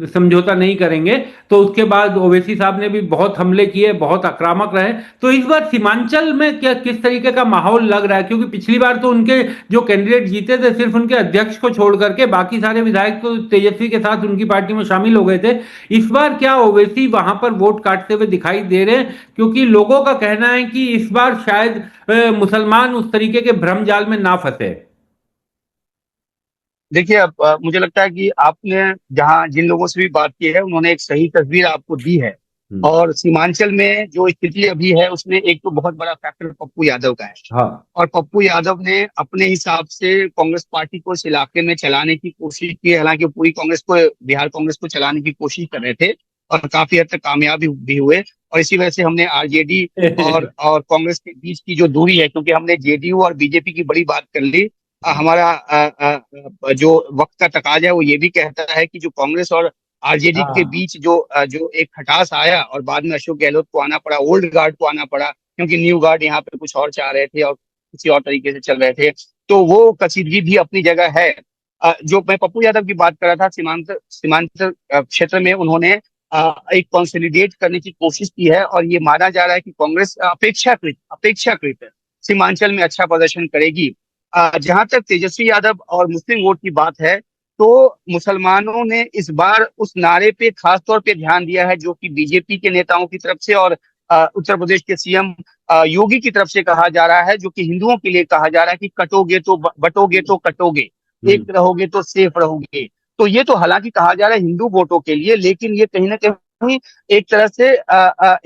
समझौता नहीं करेंगे, तो उसके बाद ओवैसी साहब ने भी बहुत हमले किए, बहुत आक्रामक रहे। तो इस बार सीमांचल में क्या किस तरीके का माहौल लग रहा है? क्योंकि पिछली बार तो उनके जो कैंडिडेट जीते थे, सिर्फ उनके अध्यक्ष को छोड़ करके बाकी सारे विधायक तो तेजस्वी के साथ उनकी पार्टी में शामिल हो गए थे। इस बार क्या ओवैसी वहां पर वोट काटते हुए दिखाई दे रहे हैं? क्योंकि लोगों का कहना है कि इस बार शायद मुसलमान उस तरीके के भ्रम जाल में ना फंसे। देखिए, अब मुझे लगता है कि आपने जहां जिन लोगों से भी बात की है, उन्होंने एक सही तस्वीर आपको दी है। हम्म। और सीमांचल में जो स्थिति अभी है, उसमें एक तो बहुत बड़ा फैक्टर पप्पू यादव का है। हाँ। और पप्पू यादव ने अपने हिसाब से कांग्रेस पार्टी को इस इलाके में चलाने की कोशिश की है। हालांकि वो पूरी कांग्रेस को, बिहार कांग्रेस को चलाने की कोशिश कर रहे थे, और काफी हद तक कामयाब भी हुए। और इसी वजह से हमने आरजेडी और कांग्रेस के बीच की जो दूरी है, क्योंकि हमने जेडीयू और बीजेपी की बड़ी बात कर ली, हमारा जो वक्त का तकाजा है वो ये भी कहता है कि जो कांग्रेस और आरजेडी के हाँ। बीच जो एक खटास आया, और बाद में अशोक गहलोत को आना पड़ा, ओल्ड गार्ड को आना पड़ा, क्योंकि न्यू गार्ड यहाँ पे कुछ और चाह रहे थे और किसी और तरीके से चल रहे थे। तो वो कसीदगी भी अपनी जगह है। जो मैं पप्पू यादव की बात कर रहा था, सीमांत क्षेत्र में उन्होंने एक कंसोलिडेट करने की कोशिश की है, और ये माना जा रहा है कि कांग्रेस अपेक्षाकृत अपेक्षाकृत सीमांचल में अच्छा प्रदर्शन करेगी। जहां तक तेजस्वी यादव और मुस्लिम वोट की बात है, तो मुसलमानों ने इस बार उस नारे पे खास तौर पे ध्यान दिया है, जो कि बीजेपी के नेताओं की तरफ से और उत्तर प्रदेश के सीएम योगी की तरफ से कहा जा रहा है, जो कि हिंदुओं के लिए कहा जा रहा है कि कटोगे तो बटोगे तो कटोगे, एक हम्म। रहोगे तो सेफ रहोगे। तो ये तो हालांकि कहा जा रहा है हिंदू वोटों के लिए, लेकिन ये कहीं ना कहीं एक तरह से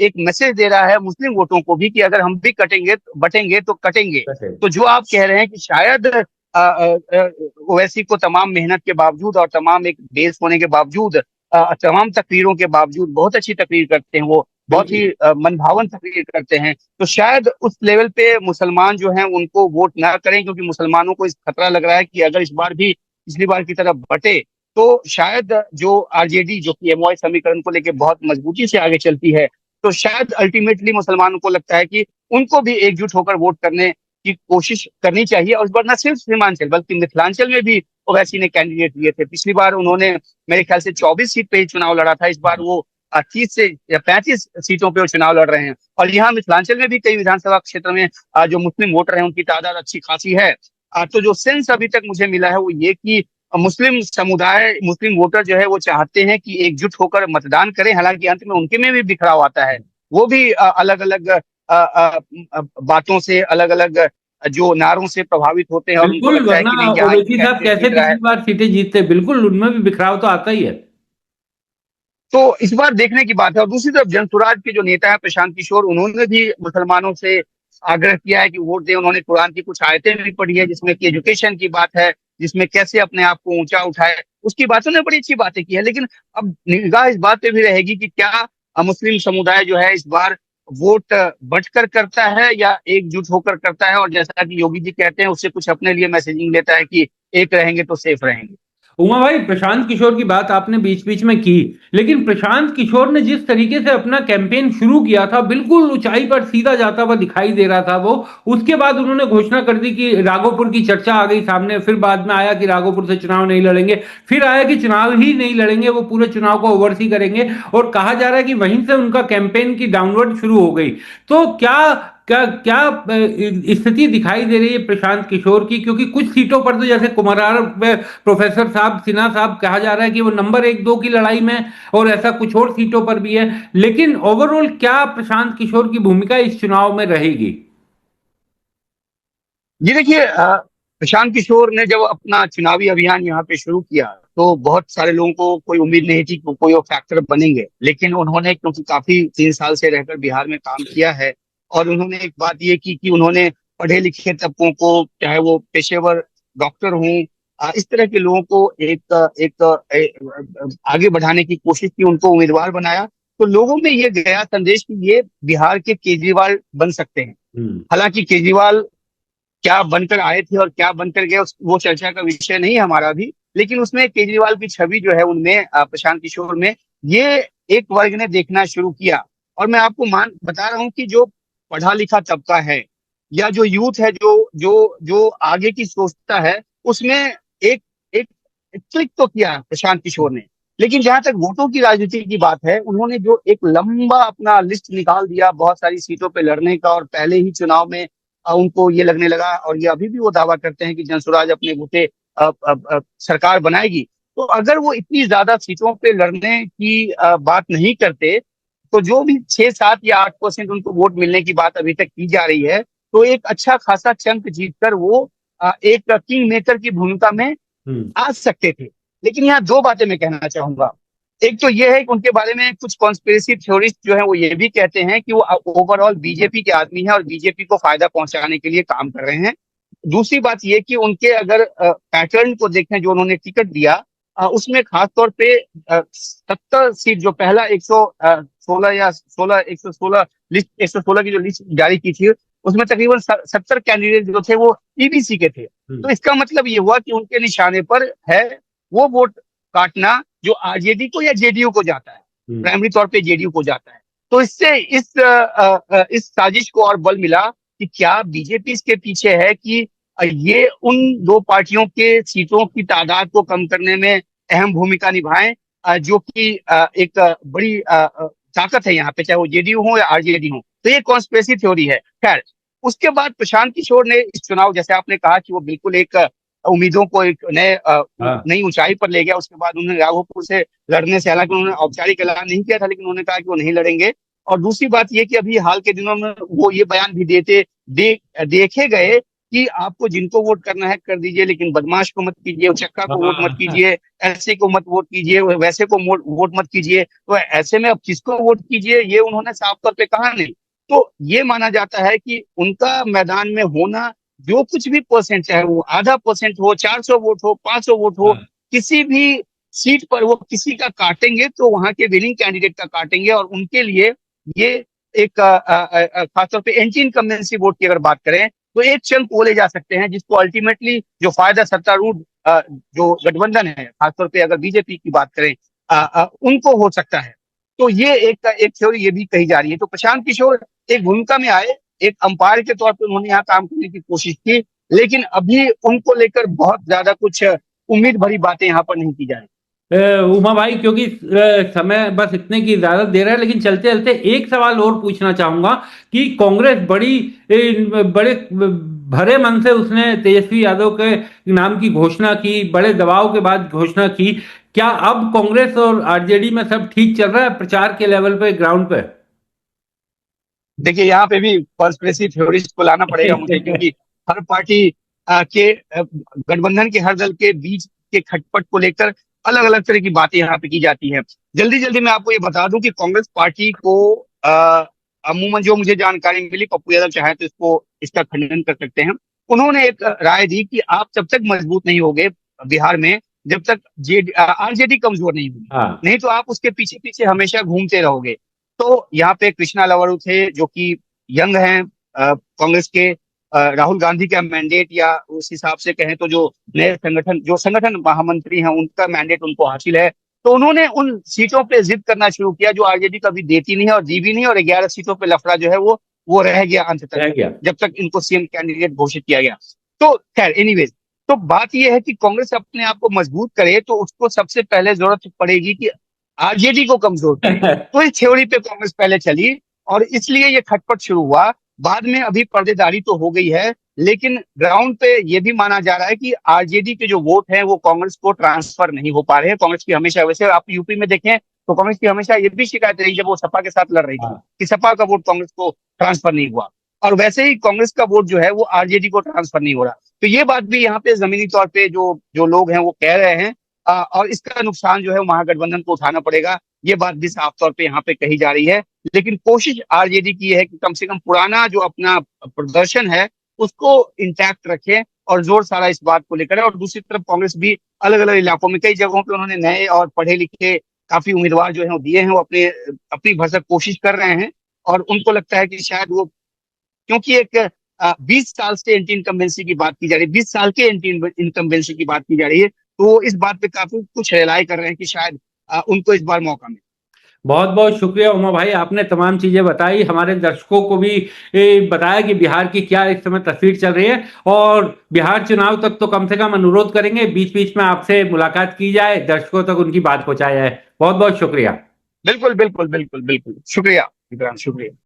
एक मैसेज दे रहा है मुस्लिम वोटों को भी कि अगर हम भी कटेंगे, बटेंगे तो कटेंगे। तो जो आप कह रहे हैं कि शायद ओवैसी को तमाम मेहनत के बावजूद और तमाम एक बेस होने के बावजूद, तमाम तकरीरों के बावजूद, बहुत अच्छी तकरीर करते हैं वो, बहुत ही बिल्कुल। मनभावन तकरीर करते हैं, तो शायद उस लेवल पे मुसलमान जो हैं उनको वोट ना करें, क्योंकि मुसलमानों को इस खतरा लग रहा है कि अगर इस बार भी पिछली बार की तरफ बटे, तो शायद जो आरजेडी, जो कि एमओआई समीकरण को लेकर बहुत मजबूती से आगे चलती है, तो शायद अल्टीमेटली मुसलमानों को लगता है कि उनको भी एकजुट होकर वोट करने की कोशिश करनी चाहिए। और इस बार न सिर्फ सीमांचल बल्कि मिथिलांचल में भी ओवैसी ने कैंडिडेट दिए थे। पिछली बार उन्होंने मेरे ख्याल से 24 सीट पे ही चुनाव लड़ा था, इस बार वो 30 से या 35 सीटों पे वो चुनाव लड़ रहे हैं। और यहाँ मिथिलांचल में भी कई विधानसभा क्षेत्र में जो मुस्लिम वोटर हैं उनकी तादाद अच्छी खासी है। तो जो सेंस अभी तक मुझे मिला है वो ये कि मुस्लिम समुदाय, मुस्लिम वोटर जो है वो चाहते हैं कि एकजुट होकर मतदान करें। हालांकि अंत में उनके में भी बिखराव आता है, वो भी अलग अलग बातों से, अलग अलग जो नारों से प्रभावित होते हैं, और उनको बिल्कुल, लगता है वरना कि नहीं, यहाँ एक ओवैसी साहब कैंडिडेट कैसे जीत रहा है। पिछली बार सीटें जीतते? बिल्कुल, उनमें भी बिखराव तो आता ही है। तो इस बार देखने की बात है। और दूसरी तरफ जनसुराज के जो नेता है प्रशांत किशोर, उन्होंने भी मुसलमानों से आग्रह किया है कि वोट दें। उन्होंने कुरान की कुछ आयतें भी पढ़ी है, जिसमें कि एजुकेशन की बात है, जिसमें कैसे अपने आप को ऊंचा उठाए, उसकी बातों ने बड़ी अच्छी बातें की है। लेकिन अब निगाह इस बात पे भी रहेगी कि क्या मुस्लिम समुदाय जो है इस बार वोट बंटकर करता है या एकजुट होकर करता है, और जैसा कि योगी जी कहते हैं उससे कुछ अपने लिए मैसेजिंग लेता है कि एक रहेंगे तो सेफ रहेंगे। उमा भाई, प्रशांत किशोर की बात आपने बीच बीच में की, लेकिन प्रशांत किशोर ने जिस तरीके से अपना कैंपेन शुरू किया था, बिल्कुल ऊंचाई पर सीधा जाता हुआ दिखाई दे रहा था वो। उसके बाद उन्होंने घोषणा कर दी कि राघोपुर की चर्चा आ गई सामने, फिर बाद में आया कि राघोपुर से चुनाव नहीं लड़ेंगे, फिर आया कि चुनाव ही नहीं लड़ेंगे, वो पूरे चुनाव को ओवरसी करेंगे, और कहा जा रहा है कि वहीं से उनका कैंपेन की डाउनवर्ड शुरू हो गई। तो क्या क्या क्या स्थिति दिखाई दे रही है प्रशांत किशोर की? क्योंकि कुछ सीटों पर तो जैसे कुमार में प्रोफेसर साहब, सिन्हा साहब, कहा जा रहा है कि वो नंबर एक दो की लड़ाई में, और ऐसा कुछ और सीटों पर भी है। लेकिन ओवरऑल क्या प्रशांत किशोर की भूमिका इस चुनाव में रहेगी? जी देखिए, प्रशांत किशोर ने जब अपना चुनावी अभियान यहाँ पे शुरू किया, तो बहुत सारे लोगों को कोई उम्मीद नहीं थी कि कोई वो फैक्टर बनेंगे। लेकिन उन्होंने, क्योंकि काफी 3 साल से रहकर बिहार में काम किया है, और उन्होंने एक बात ये की कि उन्होंने पढ़े लिखे तबकों को, चाहे वो पेशेवर डॉक्टर हों इस तरह के लोगों को एक आगे बढ़ाने की कोशिश की, उनको उम्मीदवार बनाया। तो लोगों में ये गया संदेश कि ये बिहार के केजरीवाल बन सकते हैं। हम्म। हालांकि केजरीवाल क्या बनकर आए थे और क्या बनकर गए वो चर्चा का विषय नहीं है हमारा भी, लेकिन उसमें केजरीवाल की छवि जो है उनमें, प्रशांत किशोर में, ये एक वर्ग ने देखना शुरू किया। और मैं आपको बता रहा हूं कि जो पढ़ा लिखा तबका है या जो यूथ है, जो जो जो आगे की सोचता है, उसमें एक एक क्लिक तो किया प्रशांत किशोर ने। लेकिन जहां तक वोटों की राजनीति की बात है, उन्होंने जो एक लंबा अपना लिस्ट निकाल दिया बहुत सारी सीटों पे लड़ने का, और पहले ही चुनाव में उनको ये लगने लगा, और ये अभी भी वो दावा करते हैं कि जनसुराज अपने बूते सरकार बनाएगी। तो अगर वो इतनी ज्यादा सीटों पे लड़ने की बात नहीं करते, तो जो भी 6, 7 या 8% उनको वोट मिलने की बात अभी तक की जा रही है, तो एक अच्छा खासा चंक जीतकर वो एक किंग मेकर की भूमिका में हम्म। आ सकते थे। लेकिन यहाँ दो बातें मैं कहना चाहूंगा। एक तो ये है कि उनके बारे में कुछ कॉन्स्पिरेसी थ्योरिस्ट जो है वो ये भी कहते हैं कि वो ओवरऑल बीजेपी के आदमी है और बीजेपी को फायदा पहुंचाने के लिए काम कर रहे हैं। दूसरी बात ये कि उनके अगर पैटर्न को देखें जो उन्होंने टिकट दिया, उसमें खासतौर पे 70 सीट, जो पहला 116 या 116 लिस्ट, 116 की जो लिस्ट जारी की थी, उसमें तकरीबन 70 कैंडिडेट जो थे वो ईबीसी के थे। तो इसका मतलब ये हुआ कि उनके निशाने पर है वो वोट काटना जो आरजेडी को या जेडीयू को जाता है, प्राइमरी तौर पे जेडीयू को जाता है। तो इससे इस साजिश को और बल मिला कि क्या बीजेपी इसके पीछे है कि ये उन दो पार्टियों के सीटों की तादाद को कम करने में अहम भूमिका निभाएं, जो कि एक बड़ी ताकत है यहाँ पे, चाहे वो जेडीयू हो या आरजेडी हो। तो ये कॉन्स्पिरेसी थ्योरी है। खैर, उसके बाद प्रशांत किशोर ने इस चुनाव, जैसे आपने कहा कि वो बिल्कुल एक उम्मीदों को एक हाँ। नई ऊंचाई पर ले गया। उसके बाद उन्होंने राघोपुर से लड़ने से, हालांकि उन्होंने औपचारिक ऐलान नहीं किया था, लेकिन उन्होंने कहा कि वो नहीं लड़ेंगे। और दूसरी बात ये कि अभी हाल के दिनों में वो ये बयान भी देखे गए कि आपको जिनको वोट करना है कर दीजिए, लेकिन बदमाश को मत कीजिए, उचक्का को वोट मत हाँ। कीजिए, ऐसे को मत वोट कीजिए, वैसे को वोट मत कीजिए। तो ऐसे में अब किसको वोट कीजिए ये उन्होंने साफ तौर पे कहा नहीं। तो ये माना जाता है कि उनका मैदान में होना, जो कुछ भी परसेंट, चाहे वो ½ % हो, 400 वोट हो, 500 वोट हो, हाँ। किसी भी सीट पर वो किसी का काटेंगे तो वहां के विनिंग कैंडिडेट का काटेंगे। और उनके लिए ये एक खासतौर पे एंटी इनकम्बेंसी वोट की अगर बात करें, तो एक चंक वो ले जा सकते हैं जिसको अल्टीमेटली जो फायदा सत्तारूढ़ जो गठबंधन है, खासतौर पे अगर बीजेपी की बात करें, उनको हो सकता है। तो ये एक थ्योरी ये भी कही जा रही है। तो प्रशांत किशोर एक भूमिका में आए, एक अंपायर के तौर पर उन्होंने यहाँ काम करने की कोशिश की, लेकिन अभी उनको लेकर बहुत ज्यादा कुछ उम्मीद भरी बातें यहाँ पर नहीं की जा रही। उमा भाई, क्योंकि समय बस इतने की इजाजत दे रहा है, लेकिन चलते चलते एक सवाल और पूछना चाहूंगा कि कांग्रेस बड़े भरे मन से उसने तेजस्वी यादव के नाम की घोषणा की, बड़े दबाव के बाद घोषणा की। क्या अब कांग्रेस और आरजेडी में सब ठीक चल रहा है प्रचार के लेवल पे, ग्राउंड पे? देखिए, यहाँ पे भी कॉन्स्पिरेसी थ्योरिस्ट को लाना पड़ेगा मुझे, क्योंकि हर पार्टी गठबंधन के हर दल के बीच के खटपट को लेकर अलग अलग तरह की बातें यहाँ पे की जाती हैं। जल्दी जल्दी मैं आपको ये बता दूं कि कांग्रेस पार्टी को अमूमन जो मुझे जानकारी मिली, पप्पू यादव चाहे तो इसका खंडन कर सकते हैं, उन्होंने एक राय दी कि आप जब तक मजबूत नहीं होगे बिहार में, जब तक आरजेडी कमजोर नहीं होगी, हाँ। नहीं तो आप उसके पीछे पीछे हमेशा घूमते रहोगे। तो यहाँ पे कृष्णा लवरू थे जो कि यंग हैं कांग्रेस के, राहुल गांधी का मैंडेट, या उस हिसाब से कहें तो जो नए संगठन महामंत्री हैं उनका मैंडेट उनको हासिल है। तो उन्होंने उन सीटों पे जिद करना शुरू किया जो आरजेडी कभी देती नहीं है और दी भी नहीं, और 11 सीटों पे लफड़ा जो है वो रह गया अंत तक, रह गया। जब तक इनको सीएम कैंडिडेट घोषित किया गया। तो खैर, एनीवेज, तो बात यह है कि कांग्रेस अपने आप को मजबूत करे तो उसको सबसे पहले जरूरत पड़ेगी कि आरजेडी को कमजोर करे। तो इस थ्योरी पे कांग्रेस पहले चली और इसलिए ये खटपट शुरू हुआ। बाद में अभी पर्देदारी तो हो गई है, लेकिन ग्राउंड पे ये भी माना जा रहा है कि आरजेडी के जो वोट हैं वो कांग्रेस को ट्रांसफर नहीं हो पा रहे हैं। कांग्रेस की हमेशा, वैसे आप यूपी में देखें तो कांग्रेस की हमेशा ये भी शिकायत रही जब वो सपा के साथ लड़ रही थी, हाँ। कि सपा का वोट कांग्रेस को ट्रांसफर नहीं हुआ, और वैसे ही कांग्रेस का वोट जो है वो आरजेडी को ट्रांसफर नहीं हो रहा। तो ये बात भी यहाँ पे जमीनी तौर पे जो जो लोग हैं वो कह रहे हैं, और इसका नुकसान जो है महागठबंधन को उठाना पड़ेगा, ये बात भी साफ तौर पे यहाँ पे कही जा रही है। लेकिन कोशिश आरजेडी की है कि कम से कम पुराना जो अपना प्रदर्शन है उसको इंटैक्ट रखें और जोर सारा इस बात को लेकर है। और दूसरी तरफ कांग्रेस भी अलग अलग इलाकों में कई जगहों पे उन्होंने नए और पढ़े लिखे काफी उम्मीदवार जो है वो दिए हैं, वो अपने अपनी भरसक कोशिश कर रहे हैं। और उनको लगता है कि शायद वो, क्योंकि एक 20 साल से एंटी इनकम्बेंसी की बात की जा रही है, 20 साल के एंटी इनकम्बेंसी की बात की जा रही है, तो वो इस बात पे काफी कुछ रिलाई कर रहे हैं कि शायद उनको इस बार मौका मिले। बहुत बहुत शुक्रिया उमा भाई, आपने तमाम चीजें बताई, हमारे दर्शकों को भी बताया कि बिहार की क्या इस समय तस्वीर चल रही है। और बिहार चुनाव तक तो कम से कम अनुरोध करेंगे बीच बीच में आपसे मुलाकात की जाए, दर्शकों तक उनकी बात पहुंचाई जाए। बहुत बहुत शुक्रिया। बिल्कुल बिल्कुल बिल्कुल बिल्कुल, शुक्रिया विक्रांत, शुक्रिया।